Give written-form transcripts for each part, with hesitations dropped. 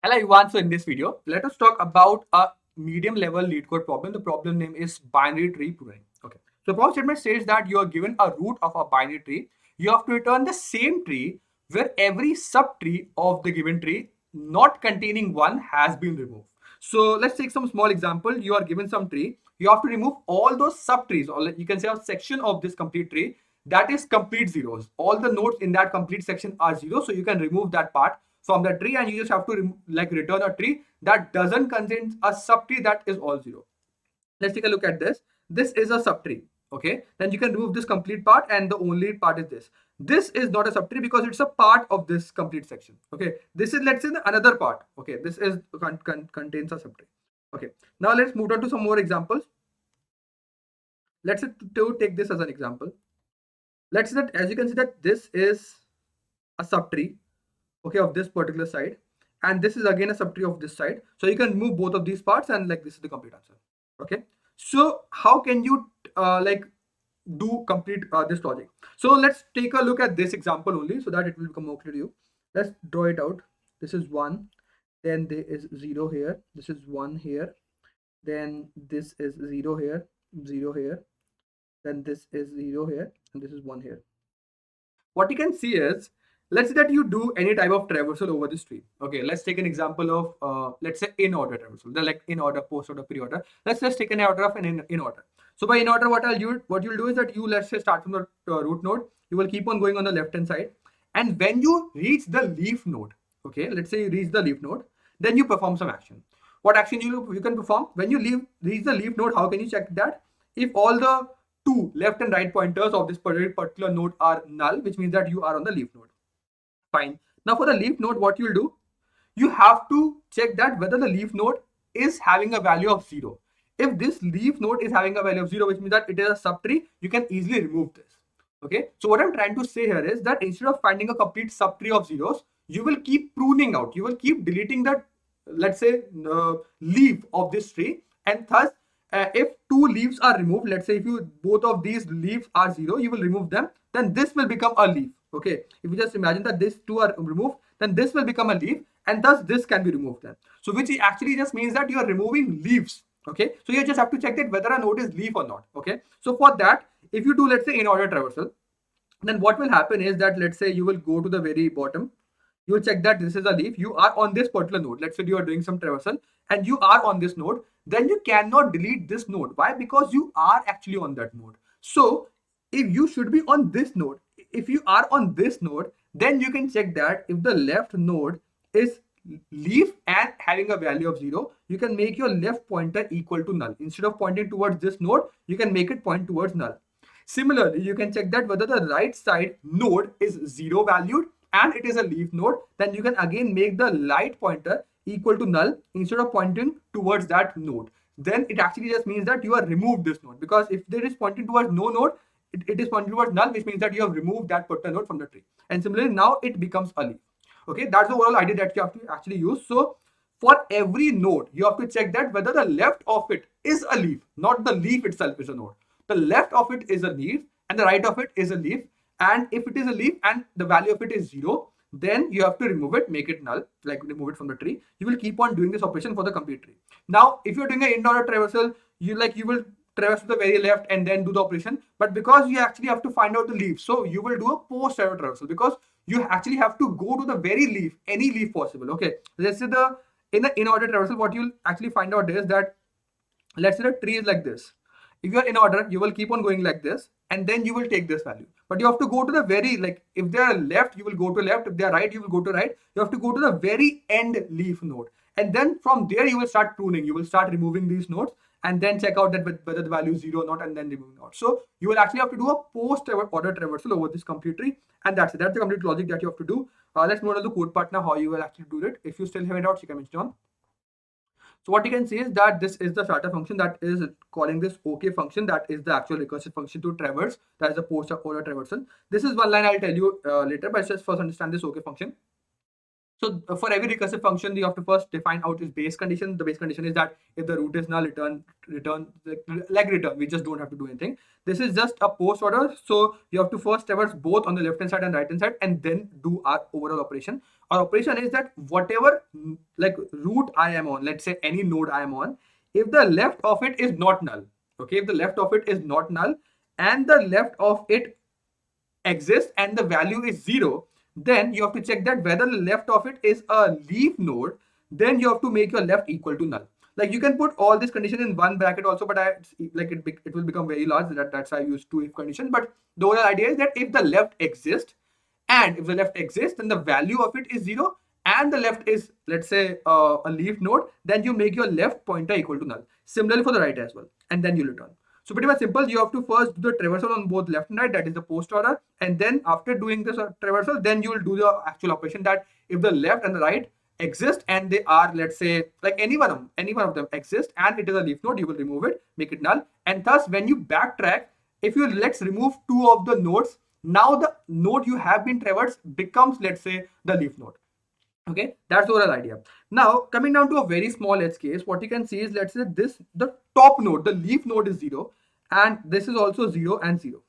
Hello everyone, so in this video, let us talk about a medium level lead code problem. The problem name is binary tree pruning. Okay, so problem statement says that you are given a root of a binary tree. You have to return the same tree where every subtree of the given tree not containing one has been removed. So let's take some small example. You are given some tree. You have to remove all those subtrees, or you can say a section of this complete tree that is complete zeros. All the nodes in that complete section are zero, so you can remove that part from the tree and you just have to return a tree that doesn't contain a subtree that is all zero. Let's take a look at this. This is a subtree. Okay, then you can remove this complete part and the only part is this. This is not a subtree because it's a part of this complete section. Okay, this is, let's say, another part. Okay, this is contains a subtree. Okay, now let's move on to some more examples. Let's to take this as an example. Let's say that, as you can see, that this is a subtree, okay, of this particular side, and this is again a subtree of this side. So you can remove both of these parts and this is the complete answer. Okay, so how can you do complete this logic? So let's take a look at this example only so that it will become more clear to you. Let's draw it out. This is 1, then there is 0 here, this is 1 here, then this is 0 here, 0 here, then this is 0 here, and this is 1 here. What you can see is, let's say that you do any type of traversal over this tree. Okay, let's take an example of let's say in order traversal. They're like in order, post order, pre-order. Let's just take an order of an in order. So by in order, what you'll do is that you, let's say, start from the root node. You will keep on going on the left hand side, and when you reach the leaf node, okay, let's say you reach the leaf node, then you perform some action. What action you can perform when you reach the leaf node? How can you check that? If all the two left and right pointers of this particular node are null, which means that you are on the leaf node. Fine. Now for the leaf node, what you'll do, you have to check that whether the leaf node is having a value of 0. If this leaf node is having a value of 0, which means that it is a subtree, you can easily remove this. Okay, so what I'm trying to say here is that instead of finding a complete subtree of zeros, you will keep pruning out, you will keep deleting that, let's say, leaf of this tree, and thus if two leaves are removed, let's say if you both of these leaves are 0, you will remove them, then this will become a leaf. Okay, if you just imagine that these two are removed, then this will become a leaf, and thus this can be removed then. So which actually just means that you are removing leaves. Okay, so you just have to check that whether a node is leaf or not. Okay, so for that, if you do, let's say, in order traversal, then what will happen is that, let's say, you will go to the very bottom, you will check that this is a leaf, you are on this particular node. Let's say you are doing some traversal and you are on this node, then you cannot delete this node. Why? Because you are actually on that node. So if you should be on this node, if you are on this node, then you can check that if the left node is leaf and having a value of 0, you can make your left pointer equal to null. Instead of pointing towards this node, you can make it point towards null. Similarly, you can check that whether the right side node is 0 valued and it is a leaf node, then you can again make the right pointer equal to null instead of pointing towards that node. Then it actually just means that you have removed this node, because if there is pointing towards no node, it is pointing towards null, which means that you have removed that particular node from the tree. And similarly, now it becomes a leaf. Okay, that's the overall idea that you have to actually use. So for every node, you have to check that whether the left of it is a leaf, not the leaf itself is a node. The left of it is a leaf and the right of it is a leaf. And if it is a leaf and the value of it is 0, then you have to remove it, make it null, like remove it from the tree. You will keep on doing this operation for the complete tree. Now, if you're doing an in-order traversal, you will traverse to the very left and then do the operation. But because you actually have to find out the leaf, so you will do a post-error traversal, because you actually have to go to the very leaf, any leaf possible. Okay, let's say in the in-order traversal, what you'll actually find out is that, let's say the tree is like this. If you are in order, you will keep on going like this, and then you will take this value. But you have to go to the very, like, if they are left, you will go to left. If they are right, you will go to right. You have to go to the very end leaf node, and then from there you will start pruning. You will start removing these nodes, and then check out that whether the value is 0 or not, and then removing out. So you will actually have to do a post order traversal over this complete tree, and that's it. That's the complete logic that you have to do. Let's move on to the code part now, how you will actually do it. If you still have any doubts, you can mention on. So what you can see is that this is the starter function that is calling this OK function, that is the actual recursive function to traverse, that is the post order traversal. This is one line I'll tell you later, but just first understand this OK function. So for every recursive function, you have to first define out its base condition. The base condition is that if the root is null, return, like return. We just don't have to do anything. This is just a post order. So you have to first traverse both on the left hand side and right hand side, and then do our overall operation. our operation is that whatever like route I am on, let's say any node I am on, if the left of it is not null, okay, if the left of it is not null and the left of it exists and the value is 0, then you have to check that whether the left of it is a leaf node, then you have to make your left equal to null. Like you can put all these conditions in one bracket also, but it will become very large. That's why I use two if conditions. But the whole idea is that if the left exists, and if the left exists, then the value of it is 0, and the left is, let's say, a leaf node, then you make your left pointer equal to null. Similarly for the right as well, and then you return. So pretty much simple. You have to first do the traversal on both left and right, that is the post order, and then after doing this traversal, then you will do the actual operation that if the left and the right exist and they are, let's say, like any one of them exist and it is a leaf node, you will remove it, make it null, and thus when you backtrack, if you let's remove two of the nodes, now the node you have been traversed becomes, let's say, the leaf node. Okay, that's the overall idea. Now coming down to a very small edge case, what you can see is, let's say this, the top node, the leaf node is 0, and this is also 0 and 0.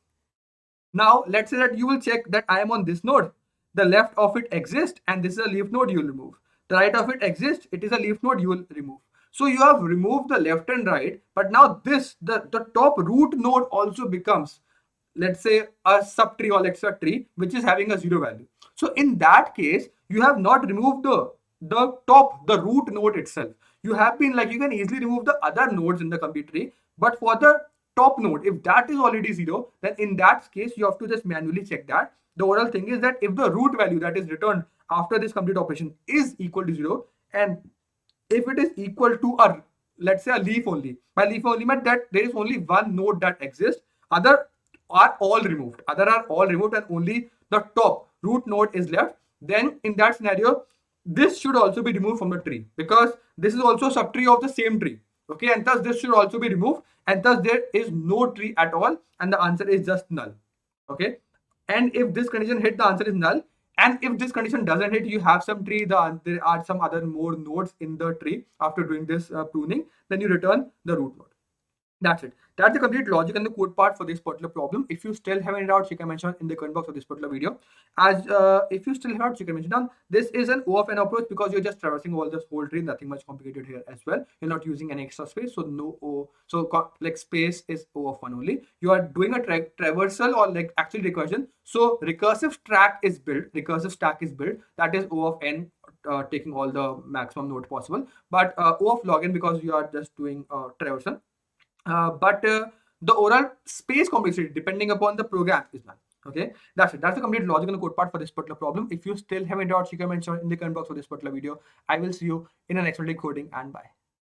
Now let's say that you will check that I am on this node, the left of it exists and this is a leaf node, you will remove. The right of it exists, it is a leaf node, you will remove. So you have removed the left and right, but now this, the top root node also becomes, let's say, a subtree or let's say a tree which is having a 0 value. So in that case, you have not removed the root node itself. You have been, like, you can easily remove the other nodes in the complete tree, but for the top node, if that is already 0, then in that case you have to just manually check that. The overall thing is that if the root value that is returned after this complete operation is equal to 0, and if it is equal to a, let's say, a leaf only, by leaf only meant that there is only one node that exists, other are all removed, and only the top root node is left, then in that scenario this should also be removed from the tree, because this is also a subtree of the same tree. Okay, and thus this should also be removed, and thus there is no tree at all, and the answer is just null. Okay, and if this condition hit, the answer is null, and if this condition doesn't hit, you have some tree, there are some other more nodes in the tree after doing this pruning, then you return the root node. That's it. That's the complete logic and the code part for this particular problem. If you still have any doubts, you can mention in the comment box of this particular video. As if you still have doubts, you can mention down. This is an O of N approach because you're just traversing all this whole tree. Nothing much complicated here as well. You're not using any extra space, so no O. So like space is O of 1 only. You are doing a traversal or like actual recursion. So recursive stack is built. That is O of N. Taking all the maximum node possible, but O of log n because you are just doing traversal. But the overall space complexity depending upon the program is none. Okay, that's it. That's the complete logic and the code part for this particular problem. If you still have any doubts, you can mention in the comment box for this particular video. I will see you in the next video coding, and bye.